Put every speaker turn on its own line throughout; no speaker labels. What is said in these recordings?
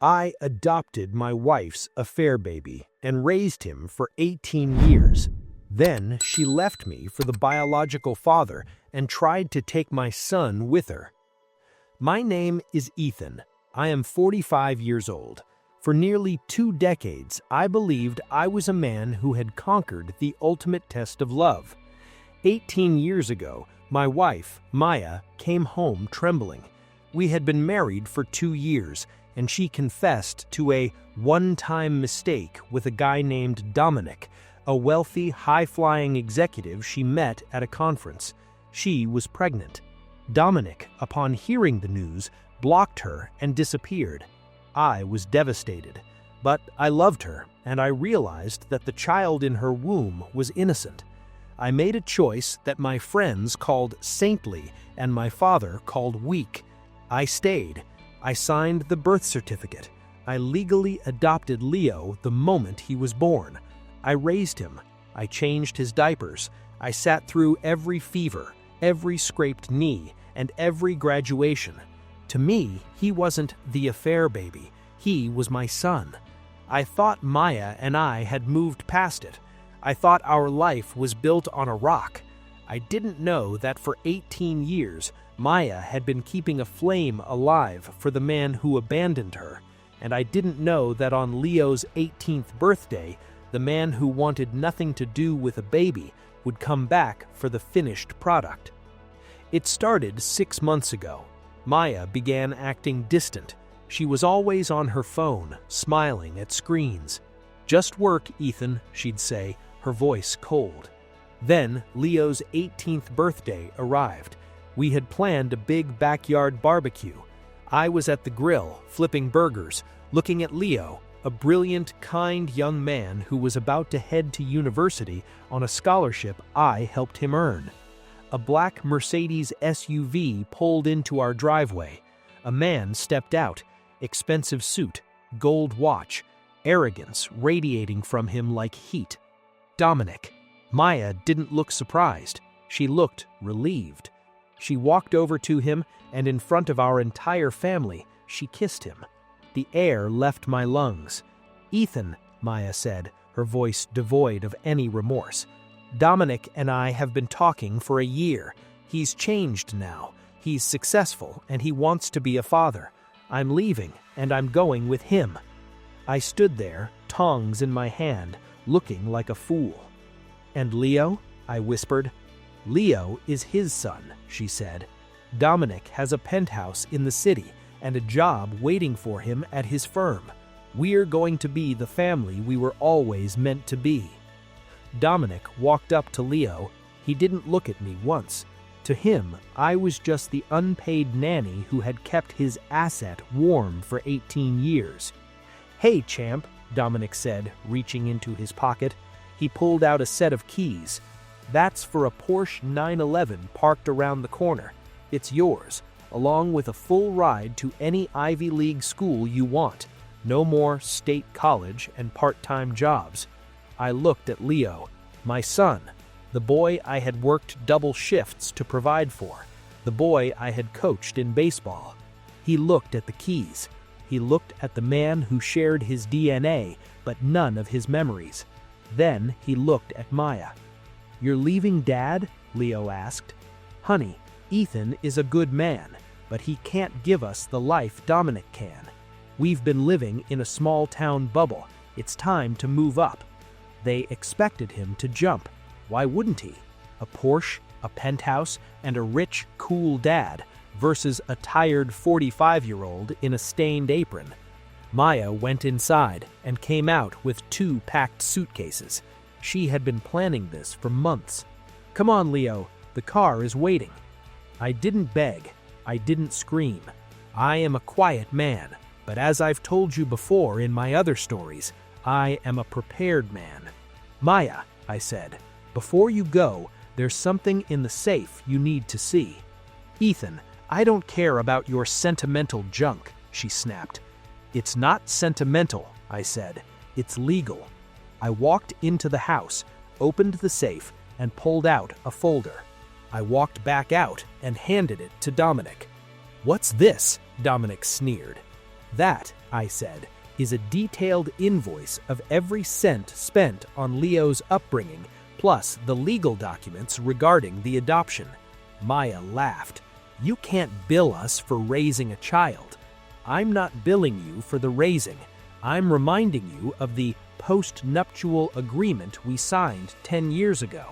I adopted my wife's affair baby and raised him for 18 years. Then she left me for the biological father and tried to take my son with her. My name is Ethan. I am 45 years old. For nearly 2 decades, I believed I was a man who had conquered the ultimate test of love. 18 years ago, my wife, Maya, came home trembling. We had been married for 2 years, and she confessed to a one-time mistake with a guy named Dominic, a wealthy, high-flying executive she met at a conference. She was pregnant. Dominic, upon hearing the news, blocked her and disappeared. I was devastated, but I loved her, and I realized that the child in her womb was innocent. I made a choice that my friends called saintly and my father called weak. I stayed. I signed the birth certificate. I legally adopted Leo the moment he was born. I raised him. I changed his diapers. I sat through every fever, every scraped knee, and every graduation. To me, he wasn't the affair baby. He was my son. I thought Maya and I had moved past it. I thought our life was built on a rock. I didn't know that for 18 years, Maya had been keeping a flame alive for the man who abandoned her. And I didn't know that on Leo's 18th birthday, the man who wanted nothing to do with a baby would come back for the finished product. It started 6 months ago. Maya began acting distant. She was always on her phone, smiling at screens. "Just work, Ethan," she'd say, her voice cold. Then Leo's 18th birthday arrived. We had planned a big backyard barbecue. I was at the grill, flipping burgers, looking at Leo, a brilliant, kind young man who was about to head to university on a scholarship I helped him earn. A black Mercedes SUV pulled into our driveway. A man stepped out, expensive suit, gold watch, arrogance radiating from him like heat. Dominic. Maya didn't look surprised. She looked relieved. She walked over to him, and in front of our entire family, she kissed him. The air left my lungs. "Ethan," Maya said, her voice devoid of any remorse. "Dominic and I have been talking for a year. He's changed now. He's successful, and he wants to be a father. I'm leaving, and I'm going with him." I stood there, tongs in my hand, looking like a fool. "And Leo?" I whispered. "Leo is his son," she said. "Dominic has a penthouse in the city and a job waiting for him at his firm. We're going to be the family we were always meant to be." Dominic walked up to Leo. He didn't look at me once. To him, I was just the unpaid nanny who had kept his asset warm for 18 years. "Hey, champ," Dominic said, reaching into his pocket. He pulled out a set of keys. "That's for a Porsche 911 parked around the corner. It's yours, along with a full ride to any Ivy League school you want. No more state college and part-time jobs." I looked at Leo, my son, the boy I had worked double shifts to provide for, the boy I had coached in baseball. He looked at the keys. He looked at the man who shared his DNA, but none of his memories. Then he looked at Maya. "You're leaving, Dad?" Leo asked. "Honey, Ethan is a good man, but he can't give us the life Dominic can. We've been living in a small-town bubble. It's time to move up." They expected him to jump. Why wouldn't he? A Porsche, a penthouse, and a rich, cool dad versus a tired 45-year-old in a stained apron. Maya went inside and came out with 2 packed suitcases. She had been planning this for months. "Come on, Leo, the car is waiting." I didn't beg. I didn't scream. I am a quiet man, but as I've told you before in my other stories, I am a prepared man. "Maya," I said, "before you go, there's something in the safe you need to see." "Ethan, I don't care about your sentimental junk," she snapped. "It's not sentimental," I said. "It's legal." I walked into the house, opened the safe, and pulled out a folder. I walked back out and handed it to Dominic. "What's this?" Dominic sneered. That, I said, is a detailed invoice of every cent spent on Leo's upbringing, plus the legal documents regarding the adoption. Maya laughed. You can't bill us for raising a child. I'm not billing you for the raising. I'm reminding you of the post-nuptial agreement we signed 10 years ago.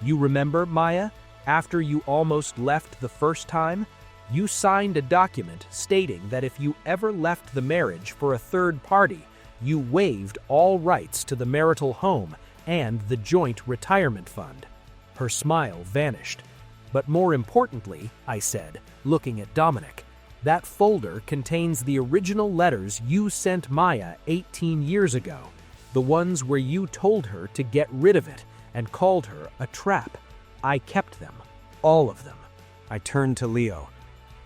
You remember, Maya? After you almost left the first time, you signed a document stating that if you ever left the marriage for a third party, you waived all rights to the marital home and the joint retirement fund. Her smile vanished. But more importantly, I said, looking at Dominic, that folder contains the original letters you sent Maya 18 years ago, the ones where you told her to get rid of it and called her a trap. I kept them, all of them. I turned to Leo.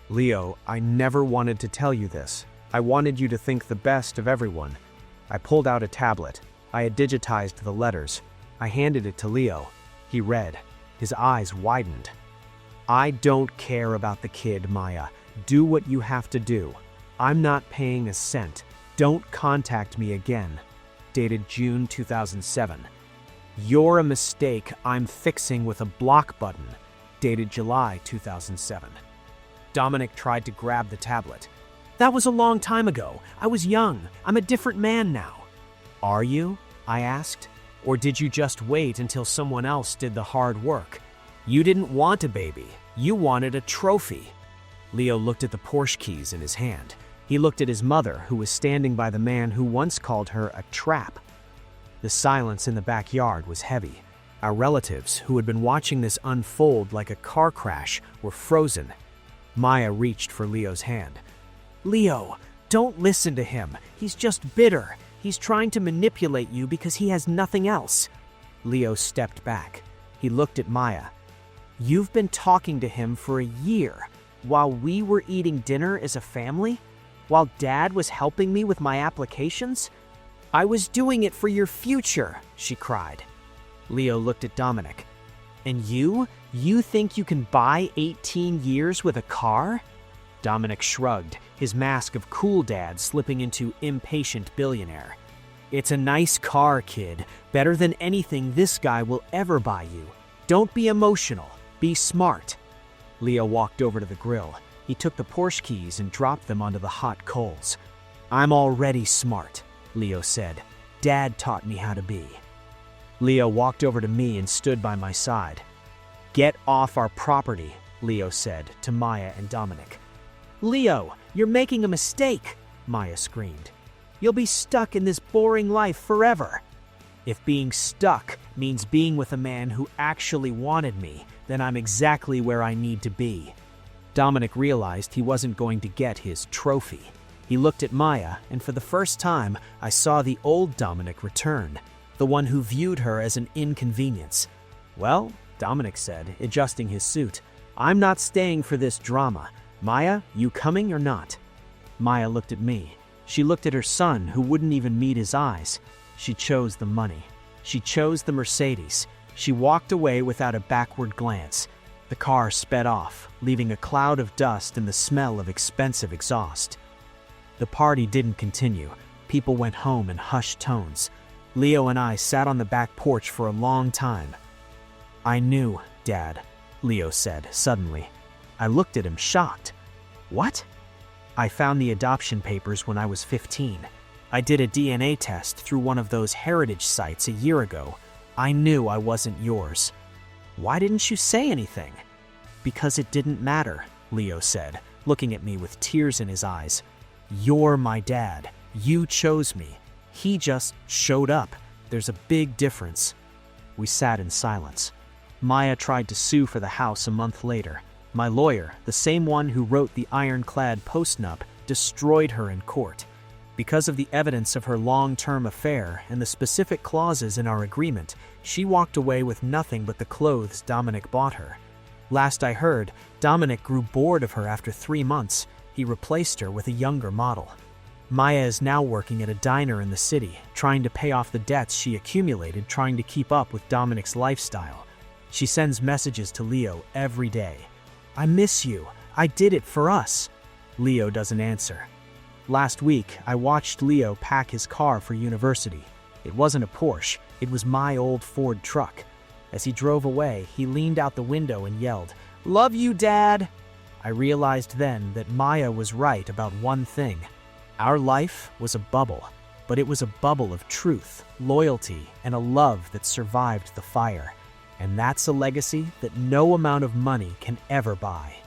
Leo, I never wanted to tell you this. I wanted you to think the best of everyone. I pulled out a tablet. I had digitized the letters. I handed it to Leo. He read. His eyes widened. I don't care about the kid, Maya. Do what you have to do. I'm not paying a cent. Don't contact me again. Dated June 2007. You're a mistake I'm fixing with a block button. Dated July 2007. Dominic tried to grab the tablet. That was a long time ago. I was young. I'm a different man now. Are you? I asked. Or did you just wait until someone else did the hard work? You didn't want a baby. You wanted a trophy. Leo looked at the Porsche keys in his hand. He looked at his mother, who was standing by the man who once called her a trap. The silence in the backyard was heavy. Our relatives, who had been watching this unfold like a car crash, were frozen. Maya reached for Leo's hand. Leo, don't listen to him. He's just bitter. He's trying to manipulate you because he has nothing else. Leo stepped back. He looked at Maya. You've been talking to him for a year, while we were eating dinner as a family? While Dad was helping me with my applications? I was doing it for your future, she cried. Leo looked at Dominic. And you? You think you can buy 18 years with a car? Dominic shrugged, his mask of cool dad slipping into impatient billionaire. It's a nice car, kid. Better than anything this guy will ever buy you. Don't be emotional. Be smart. Leo walked over to the grill. He took the Porsche keys and dropped them onto the hot coals. I'm already smart, Leo said. Dad taught me how to be. Leo walked over to me and stood by my side. Get off our property, Leo said to Maya and Dominic. Leo, you're making a mistake, Maya screamed. You'll be stuck in this boring life forever. If being stuck means being with a man who actually wanted me, then I'm exactly where I need to be. Dominic realized he wasn't going to get his trophy. He looked at Maya, and for the first time, I saw the old Dominic return, the one who viewed her as an inconvenience. Well, Dominic said, adjusting his suit, I'm not staying for this drama. Maya, you coming or not? Maya looked at me. She looked at her son, who wouldn't even meet his eyes. She chose the money. She chose the Mercedes. She walked away without a backward glance. The car sped off, leaving a cloud of dust and the smell of expensive exhaust. The party didn't continue. People went home in hushed tones. Leo and I sat on the back porch for a long time. I knew, Dad, Leo said suddenly. I looked at him shocked. What? I found the adoption papers when I was 15. I did a DNA test through one of those heritage sites a year ago. I knew I wasn't yours. Why didn't you say anything? Because it didn't matter, Leo said, looking at me with tears in his eyes. You're my dad. You chose me. He just showed up. There's a big difference. We sat in silence. Maya tried to sue for the house a month later. My lawyer, the same one who wrote the ironclad postnup, destroyed her in court. Because of the evidence of her long-term affair and the specific clauses in our agreement, she walked away with nothing but the clothes Dominic bought her. Last I heard, Dominic grew bored of her after 3 months. He replaced her with a younger model. Maya is now working at a diner in the city, trying to pay off the debts she accumulated trying to keep up with Dominic's lifestyle. She sends messages to Leo every day. I miss you. I did it for us. Leo doesn't answer.
Last week, I watched Leo pack his car for university. It wasn't a Porsche, it was my old Ford truck. As he drove away, he leaned out the window and yelled, "Love you, Dad!" I realized then that Maya was right about one thing. Our life was a bubble, but it was a bubble of truth, loyalty, and a love that survived the fire. And that's a legacy that no amount of money can ever buy.